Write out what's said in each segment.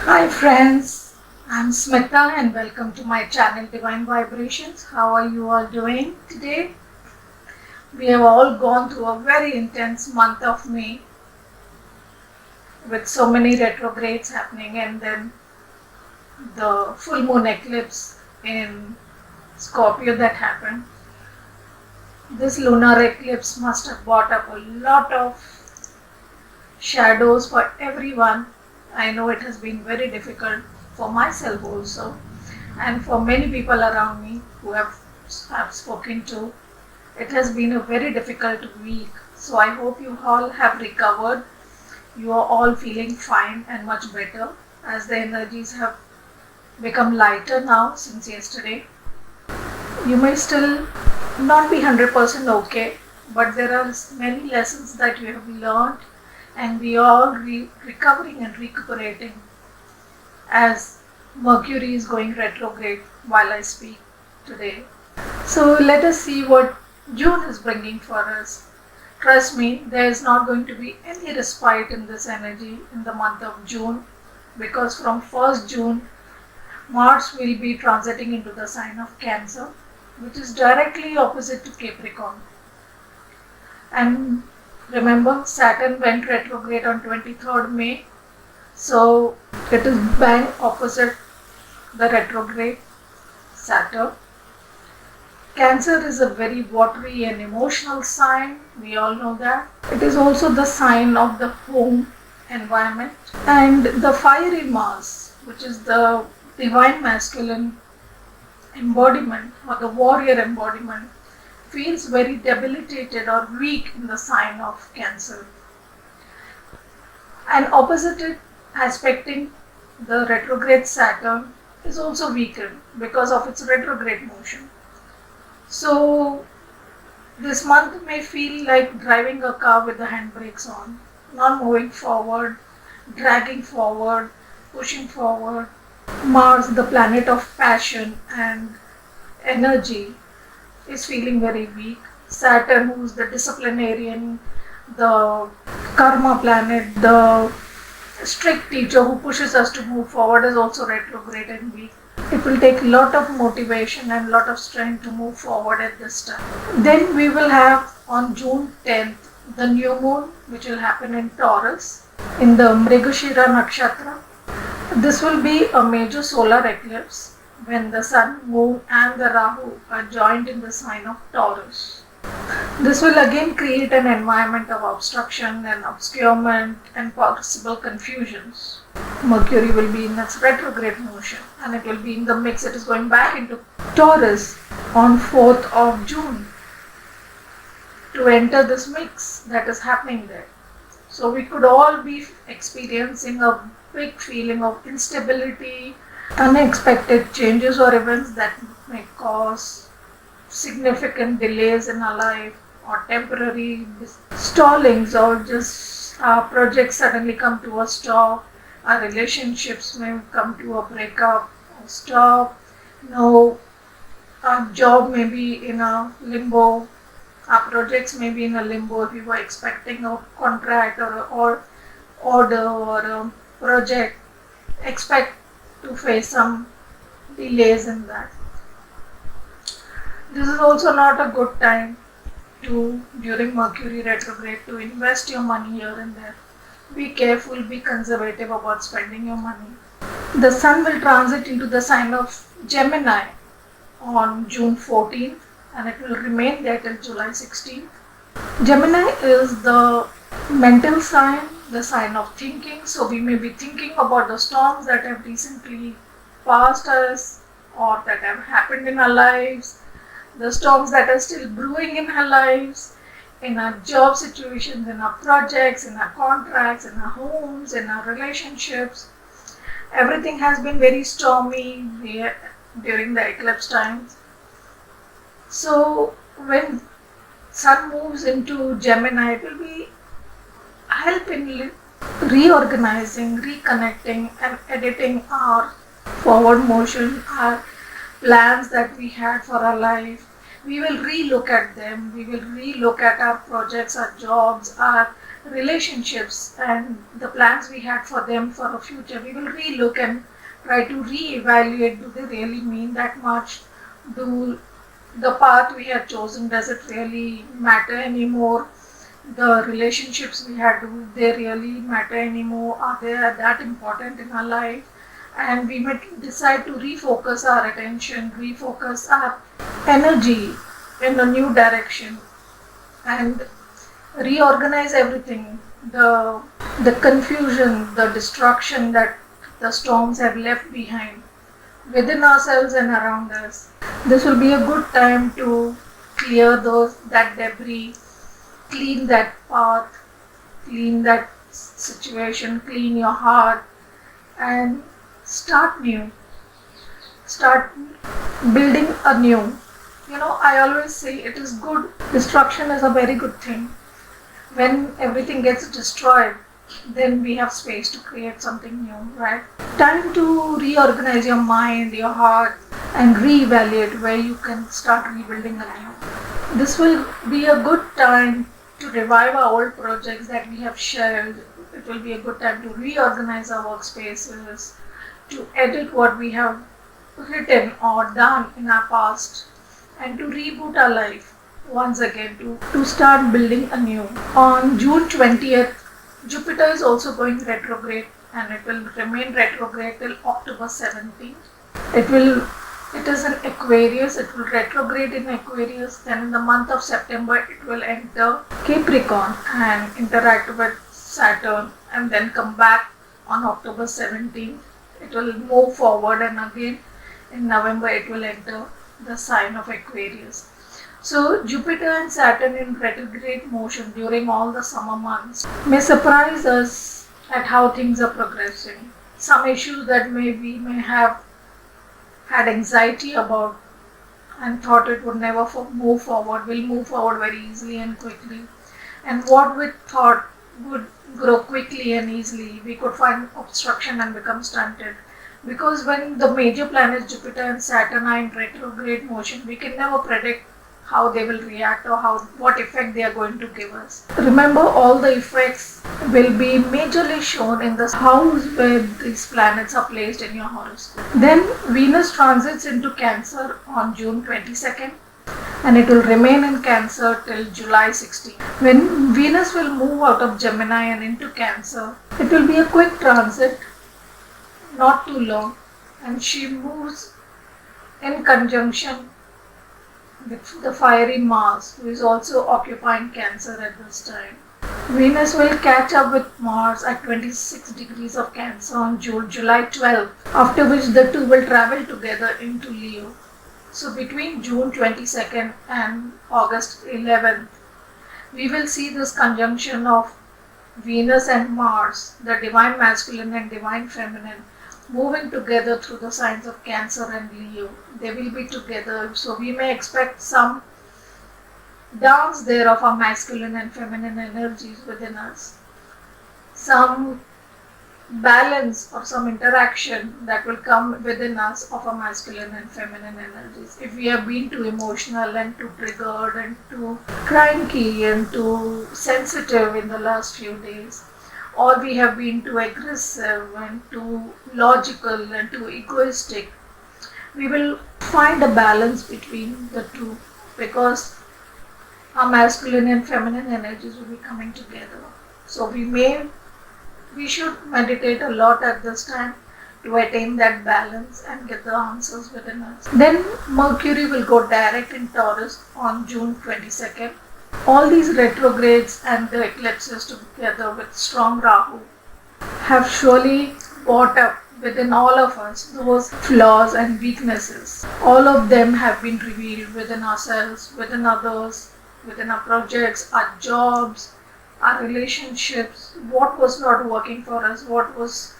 Hi friends, I'm Smita and welcome to my channel Divine Vibrations. How are you all doing today? We have all gone through a very intense month of May with so many retrogrades happening and then the full moon eclipse in Scorpio that happened. This lunar eclipse must have brought up a lot of shadows for everyone. I know it has been very difficult for myself also and for many people around me who have spoken to. It has been a very difficult week. So I hope you all have recovered. You are all feeling fine and much better as the energies have become lighter now since yesterday. You may still not be 100% okay, but there are many lessons that you have learned and we are all recovering and recuperating as Mercury is going retrograde while I speak today. So let us see what June is bringing for us. Trust me, there is not going to be any respite in this energy in the month of June because from 1st June, Mars will be transiting into the sign of Cancer, which is directly opposite to Capricorn. And remember, Saturn went retrograde on 23rd May, so it is bang opposite the retrograde Saturn. Cancer is a very watery and emotional sign, we all know that. It is also the sign of the home environment. And the fiery Mars, which is the divine masculine embodiment or the warrior embodiment, feels very debilitated or weak in the sign of Cancer. And opposite it, aspecting the retrograde Saturn, is also weakened because of its retrograde motion. So this month may feel like driving a car with the handbrakes on, not moving forward, dragging forward, pushing forward. Mars, the planet of passion and energy, is feeling very weak. Saturn, who's the disciplinarian, the karma planet, the strict teacher who pushes us to move forward, is also retrograde and weak. It will take a lot of motivation and a lot of strength to move forward at this time. Then we will have on June 10th the new moon, which will happen in Taurus in the Mrigashira Nakshatra. This will be a major solar eclipse when the Sun, Moon, and the Rahu are joined in the sign of Taurus. This will again create an environment of obstruction and obscurement and possible confusions. Mercury will be in its retrograde motion and it will be in the mix. It is going back into Taurus on 4th of June to enter this mix that is happening there. So we could all be experiencing a big feeling of instability, unexpected changes or events that may cause significant delays in our life or temporary stallings, or just our projects suddenly come to a stop, our relationships may come to a breakup or stop, no, our job may be in a limbo, our projects may be in a limbo if you were expecting a contract or order or a project, expect to face some delays in that. This is also not a good time to, during Mercury retrograde, to invest your money here and there. Be careful, be conservative about spending your money. The Sun will transit into the sign of Gemini on June 14th and it will remain there till July 16th. Gemini is the mental sign, the sign of thinking. So we may be thinking about the storms that have recently passed us or that have happened in our lives, the storms that are still brewing in our lives, in our job situations, in our projects, in our contracts, in our homes, in our relationships. Everything has been very stormy during the eclipse times. So when Sun moves into Gemini, it will be help in reorganizing, reconnecting, and editing our forward motion, our plans that we had for our life. We will relook at them. We will relook at our projects, our jobs, our relationships and the plans we had for them for a future, we will relook and try to re-evaluate, do they really mean that much? Do the path we had chosen, does it really matter anymore? The relationships we had, do they really matter anymore? Are they that important in our life? And we might decide to refocus our attention, refocus our energy in a new direction and reorganize everything. The confusion, the destruction that the storms have left behind within ourselves and around us. This will be a good time to clear that debris, clean that path, clean that situation, clean your heart, and start new. Start building anew. I always say it is good. Destruction is a very good thing. When everything gets destroyed, then we have space to create something new, right? Time to reorganize your mind, your heart, and reevaluate where you can start rebuilding anew. This will be a good time to revive our old projects that we have shared. It will be a good time to reorganize our workspaces, to edit what we have written or done in our past, and to reboot our life once again, to start building anew. On June 20th, Jupiter is also going retrograde and it will remain retrograde till October 17th. It is in Aquarius, it will retrograde in Aquarius, then in the month of September it will enter Capricorn and interact with Saturn and then come back on October 17th. It will move forward and again in November it will enter the sign of Aquarius. So Jupiter and Saturn in retrograde motion during all the summer months may surprise us at how things are progressing. Some issues that we may have had anxiety about and thought it would never move forward will move forward very easily and quickly. And what we thought would grow quickly and easily, we could find obstruction and become stunted. Because when the major planets Jupiter and Saturn are in retrograde motion, we can never predict how they will react or what effect they are going to give us. Remember, all the effects will be majorly shown in the house where these planets are placed in your horoscope. Then Venus transits into Cancer on June 22nd and it will remain in Cancer till July 16th. When Venus will move out of Gemini and into Cancer, it will be a quick transit, not too long, and she moves in conjunction with the fiery Mars, who is also occupying Cancer at this time. Venus will catch up with Mars at 26 degrees of Cancer on July 12th, after which the two will travel together into Leo. So between June 22nd and August 11th, we will see this conjunction of Venus and Mars, the divine masculine and divine feminine, moving together through the signs of Cancer and Leo. They will be together, so we may expect some dance there of our masculine and feminine energies within us. Some balance or some interaction that will come within us of our masculine and feminine energies. If we have been too emotional and too triggered and too cranky and too sensitive in the last few days, or we have been too aggressive and too logical and too egoistic, we will find a balance between the two because our masculine and feminine energies will be coming together. So we should meditate a lot at this time to attain that balance and get the answers within us. Then Mercury will go direct in Taurus on June 22nd. All these retrogrades and the eclipses together with strong Rahu have surely brought up within all of us those flaws and weaknesses. All of them have been revealed within ourselves, within others, within our projects, our jobs, our relationships, what was not working for us, what was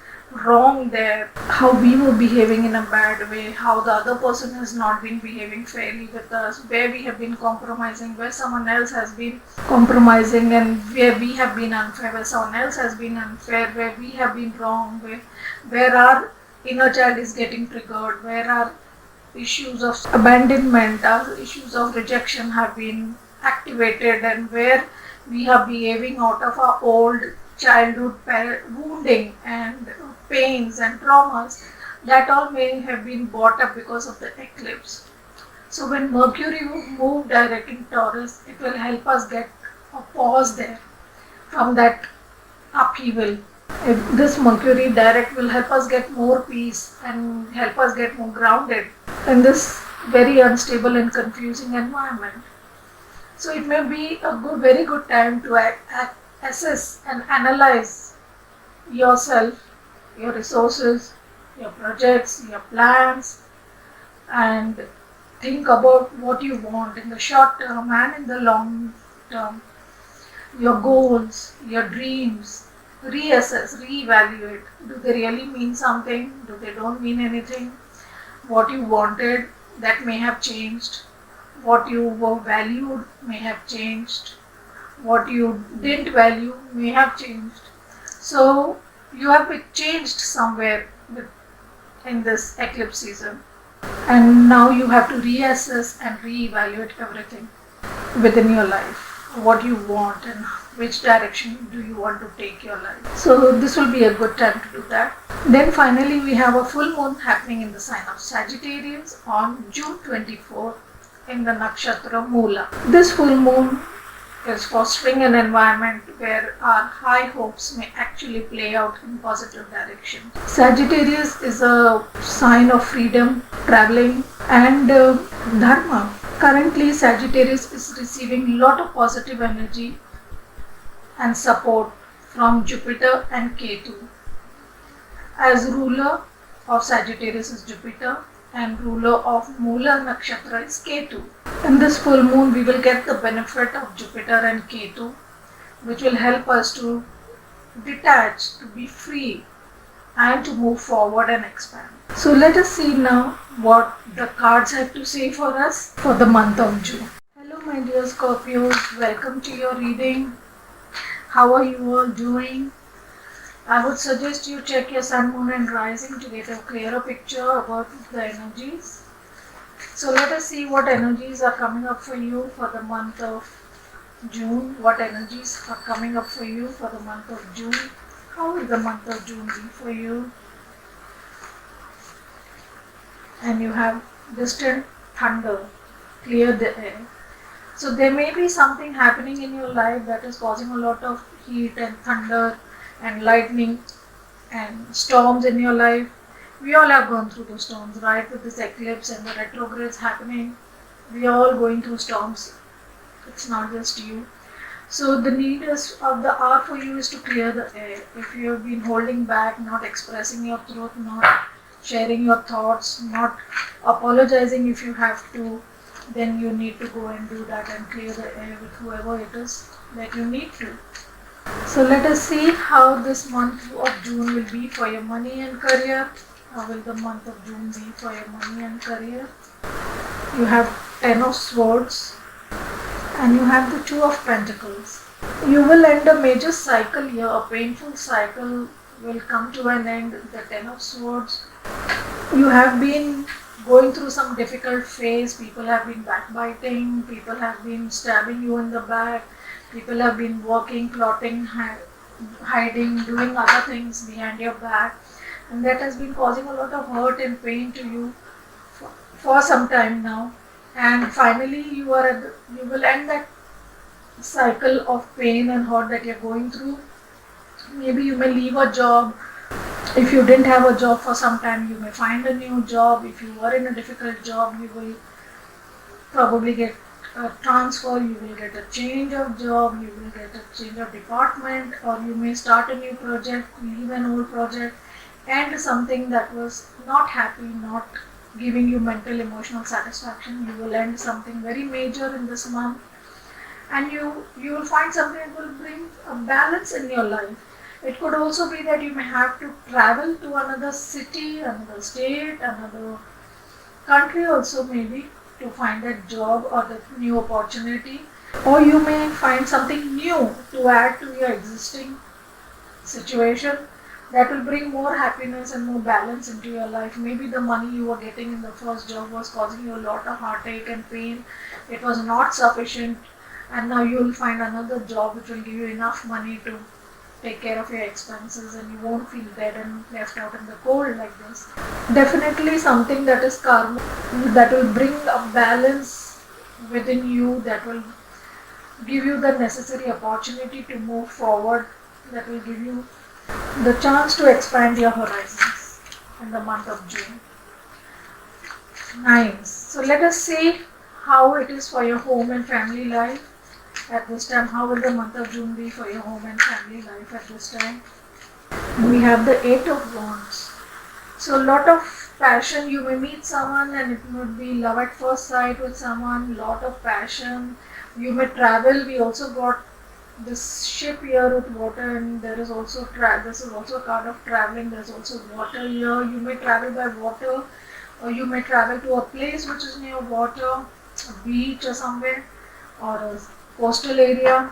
wrong there, how we were behaving in a bad way, how the other person has not been behaving fairly with us, where we have been compromising, where someone else has been compromising, and where we have been unfair, where someone else has been unfair, where we have been wrong, where our inner child is getting triggered, where our issues of abandonment, our issues of rejection have been activated, and where we are behaving out of our old childhood wounding and pains and traumas, that all may have been brought up because of the eclipse. So when Mercury move directing Taurus, it will help us get a pause there from that upheaval. This Mercury direct will help us get more peace and help us get more grounded in this very unstable and confusing environment. So it may be a very good time to assess and analyze yourself, your resources, your projects, your plans, and think about what you want in the short term and in the long term. Your goals, your dreams, reassess, reevaluate. Do they really mean something? Do they don't mean anything? What you wanted, that may have changed. What you were valued may have changed. What you didn't value may have changed. So you have been changed somewhere in this eclipse season. And now you have to reassess and reevaluate everything within your life. What you want and which direction do you want to take your life. So this will be a good time to do that. Then finally we have a full moon happening in the sign of Sagittarius on June 24 in the nakshatra Moola. This full moon is fostering an environment where our high hopes may actually play out in positive direction. Sagittarius is a sign of freedom, traveling and dharma. Currently Sagittarius is receiving a lot of positive energy and support from Jupiter and Ketu. As ruler of Sagittarius is Jupiter and ruler of Moola Nakshatra is Ketu. In this full moon we will get the benefit of Jupiter and Ketu, which will help us to detach, to be free and to move forward and expand. So let us see now what the cards have to say for us for the month of June. Hello my dear Scorpios, welcome to your reading. How are you all doing? I would suggest you check your sun, moon and rising to get a clearer picture about the energies. So let us see what energies are coming up for you for the month of June. What energies are coming up for you for the month of June? How will the month of June be for you? And you have distant thunder, clear the air. So there may be something happening in your life that is causing a lot of heat and thunder and lightning and storms in your life. We all have gone through those storms, right? With this eclipse and the retrogrades happening, we are all going through storms. It's not just you. So the need of the hour for you is to clear the air. If you have been holding back, not expressing your truth, not sharing your thoughts, not apologizing if you have to, then you need to go and do that and clear the air with whoever it is that you need to. So let us see how this month of June will be for your money and career. How will the month of June be for your money and career? You have 10 of Swords and you have the 2 of Pentacles. You will end a major cycle here, a painful cycle will come to an end, the 10 of Swords. You have been going through some difficult phase, people have been backbiting, people have been stabbing you in the back, people have been working, plotting, hiding, doing other things behind your back, and that has been causing a lot of hurt and pain to you for some time now. And finally you will end that cycle of pain and hurt that you're going through. Maybe you may leave a job. If you didn't have a job for some time, you may find a new job. If you were in a difficult job, you will probably get a transfer, you will get a change of job, you will get a change of department, or you may start a new project, leave an old project, and something that was not happy, not giving you mental emotional satisfaction. You will end something very major in this month, and you will find something that will bring a balance in your life. It could also be that you may have to travel to another city, another state, another country also maybe to find that job or that new opportunity. Or you may find something new to add to your existing situation that will bring more happiness and more balance into your life. Maybe the money you were getting in the first job was causing you a lot of heartache and pain. It was not sufficient and now you will find another job which will give you enough money to take care of your expenses, and you won't feel dead and left out in the cold like this. Definitely something that is karma, that will bring a balance within you, that will give you the necessary opportunity to move forward, that will give you the chance to expand your horizons in the month of June. Nice. So let us see how it is for your home and family life at this time. How will the month of June be for your home and family life at this time? We have the Eight of Wands. So a lot of passion. You may meet someone and it would be love at first sight with someone. Lot of passion. You may travel. We also got this ship here with water, and there is also this is also a card of traveling. There is also water here. You may travel by water, or you may travel to a place which is near water, a beach or somewhere, or a coastal area.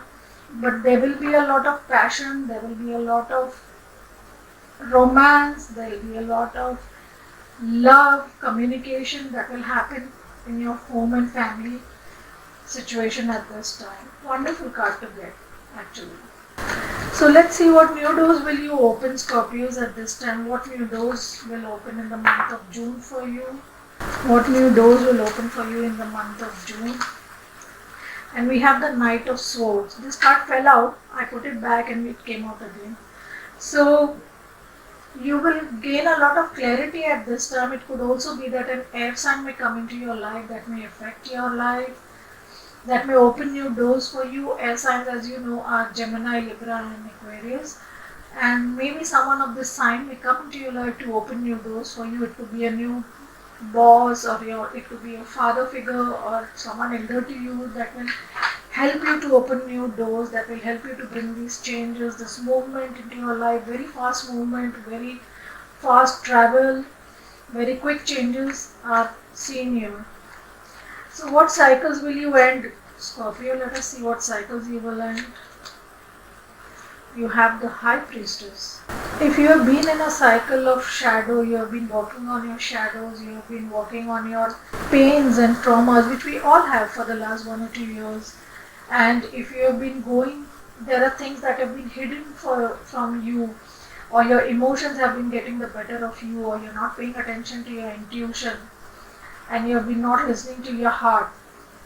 But there will be a lot of passion. There will be a lot of romance. There will be a lot of love, communication that will happen in your home and family situation at this time. Wonderful card to get, actually. So let's see what new doors will you open, Scorpios, at this time. What new doors will open in the month of June for you? What new doors will open for you in the month of June? And we have the Knight of Swords. This card fell out. I put it back and it came out again. So you will gain a lot of clarity at this time. It could also be that an air sign may come into your life that may affect your life, that may open new doors for you. Air signs, as you know, are Gemini, Libra and Aquarius. And maybe someone of this sign may come into your life to open new doors for you. It could be a new boss, or it could be a father figure or someone elder to you that will help you to open new doors, that will help you to bring these changes, this movement into your life. Very fast movement, very fast travel, very quick changes are seen here. So what cycles will you end, Scorpio? Let us see what cycles you will end. You have the High Priestess. If you have been in a cycle of shadow, you have been working on your shadows, you have been working on your pains and traumas, which we all have for the last 1 or 2 years. And if you have been going, there are things that have been hidden from you, or your emotions have been getting the better of you, or you're not paying attention to your intuition, and you have been not listening to your heart.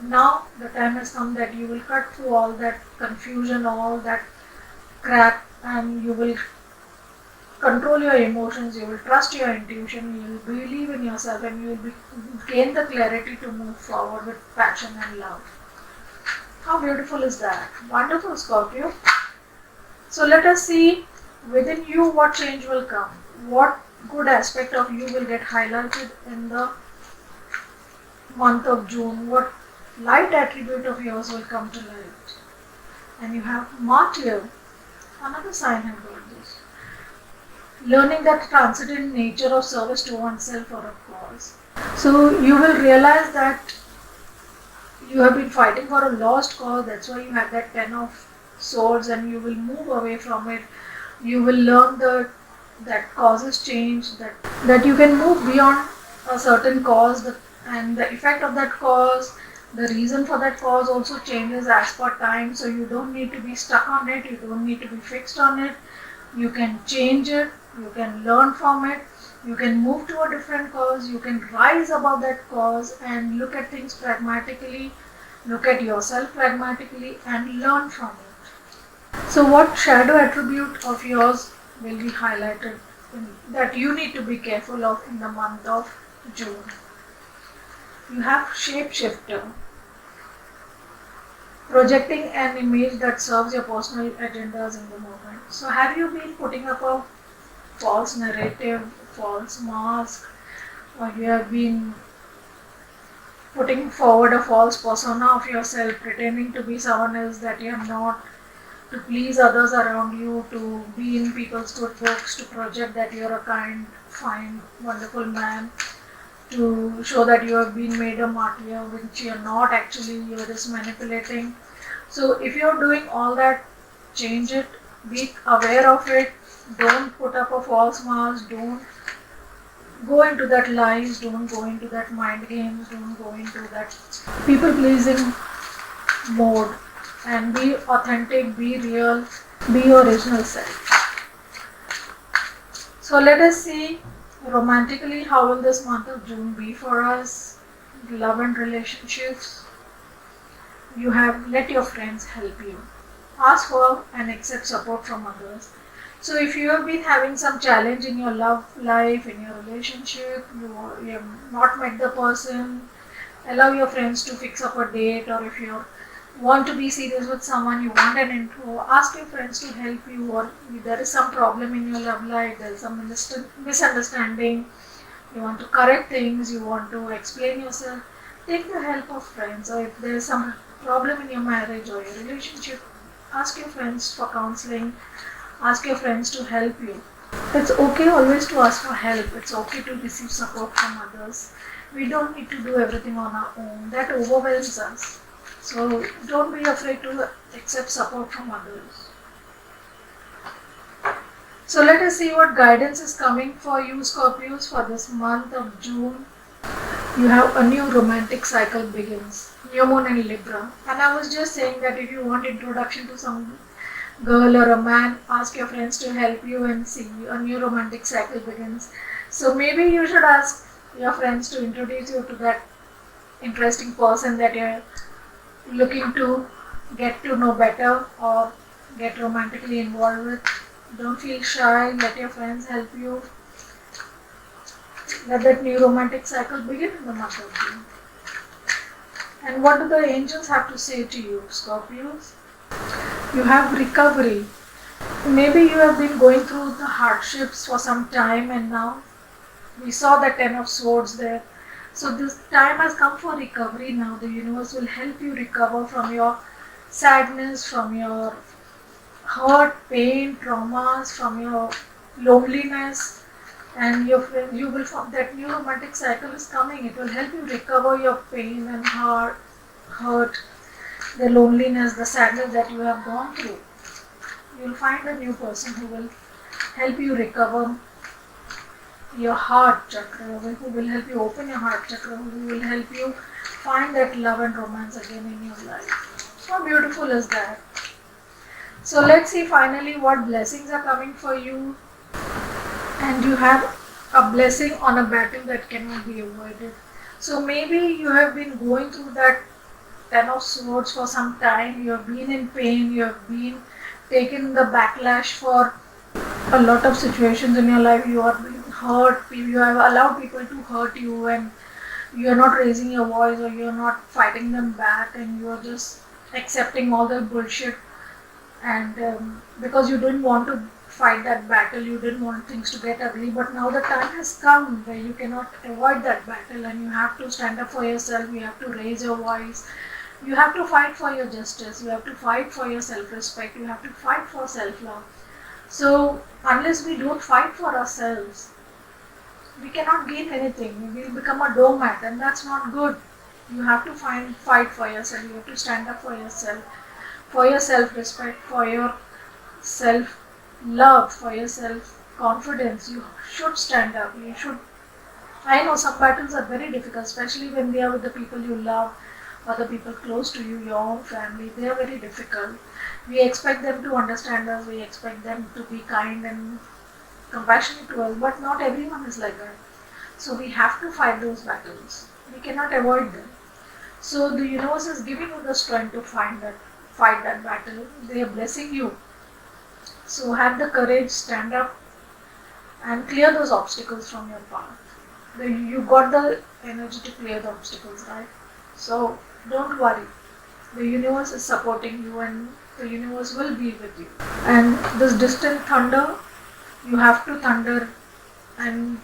Now the time has come that you will cut through all that confusion, all that crap, and you will control your emotions, you will trust your intuition, you will believe in yourself, and you will gain the clarity to move forward with passion and love. How beautiful is that? Wonderful, Scorpio. So let us see within you what change will come. What good aspect of you will get highlighted in the month of June. What light attribute of yours will come to light. And you have Martyr. Another sign has got this. Learning that transcendent nature of service to oneself or a cause. So you will realize that you have been fighting for a lost cause. That's why you have that 10 of Swords, and you will move away from it. You will learn that causes change, that you can move beyond a certain cause, and the effect of that cause, the reason for that cause also changes as per time. So you don't need to be stuck on it, you don't need to be fixed on it. You can change it, you can learn from it, you can move to a different cause, you can rise above that cause and look at things pragmatically, look at yourself pragmatically and learn from it. So what shadow attribute of yours will be highlighted that you need to be careful of in the month of June? You have Shapeshifter. Projecting an image that serves your personal agendas in the moment. So have you been putting up a false narrative, false mask, or you have been putting forward a false persona of yourself, pretending to be someone else that you are not, to please others around you, to be in people's good books, to project that you are a kind, fine, wonderful man, to show that you have been made a martyr, which you are not actually, you are just manipulating. So if you are doing all that, change it, be aware of it, don't put up a false mask, don't go into that lies, don't go into that mind games, don't go into that people pleasing mode. and be authentic, be real, be your original self. So let us see romantically how will this month of June be for us. Love and relationships. You have let your friends help you. Ask for and accept support from others. So if you have been having some challenge in your love life, in your relationship, you have not met the person, allow your friends to fix up a date, or if you want to be serious with someone, you want an intro, ask your friends to help you, or if there is some problem in your love life, there is some misunderstanding, you want to correct things, you want to explain yourself, take the help of friends. Or if there is some problem in your marriage or your relationship, ask your friends for counseling, ask your friends to help you. It's okay always to ask for help. It's okay to receive support from others. We don't need to do everything on our own. That overwhelms us. So don't be afraid to accept support from others. So let us see what guidance is coming for you, Scorpios, for this month of June. You have a new romantic cycle begins. New moon in Libra. And I was just saying that if you want introduction to some girl or a man, ask your friends to help you and see a new romantic cycle begins. So maybe you should ask your friends to introduce you to that interesting person that you're looking to get to know better or get romantically involved with. Don't feel shy, let your friends help you. Let that new romantic cycle begin in the month of June. And what do the angels have to say to you, Scorpios? You have recovery. Maybe you have been going through the hardships for some time, and now we saw the Ten of Swords there. So this time has come for recovery now. The universe will help you recover from your sadness, from your hurt, pain, traumas, from your loneliness, and you will find that new romantic cycle is coming. It will help you recover your pain and hurt, the loneliness, the sadness that you have gone through. You will find a new person who will help you recover your heart chakra, who will help you open your heart chakra, who will help you find that love and romance again in your life. How beautiful is that? So let's see finally what blessings are coming for you. And you have a blessing on a battle that cannot be avoided. So maybe you have been going through that Ten of Swords for some time, you have been in pain, you have been taken the backlash for a lot of situations in your life, you are being hurt, you have allowed people to hurt you, and you are not raising your voice or you are not fighting them back, and you are just accepting all the bullshit, and because you didn't want to fight that battle, you didn't want things to get ugly, but now the time has come where you cannot avoid that battle and you have to stand up for yourself, you have to raise your voice, you have to fight for your justice, you have to fight for your self-respect, you have to fight for self-love. So unless we don't fight for ourselves, we cannot gain anything. We will become a doormat, and that's not good. You have to fight for yourself. You have to stand up for your self-respect, for your self-love, for your self-confidence. You should stand up. You should. I know some battles are very difficult, especially when they are with the people you love or the people close to you, your own family. They are very difficult. We expect them to understand us. We expect them to be kind and compassionate to us, but not everyone is like that. So we have to fight those battles. We cannot avoid them. So the universe is giving you the strength to fight that battle. They are blessing you. So have the courage, stand up, and clear those obstacles from your path. You got the energy to clear the obstacles, right? So don't worry. The universe is supporting you, and the universe will be with you. And this distant thunder, you have to thunder, and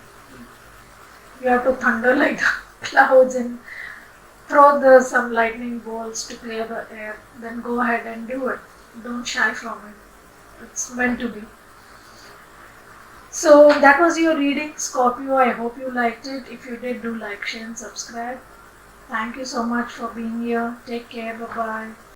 you have to thunder like the clouds and throw some lightning bolts to clear the air. Then go ahead and do it. Don't shy from it. It's meant to be. So that was your reading, Scorpio. I hope you liked it. If you did, do like, share and subscribe. Thank you so much for being here. Take care. Bye-bye.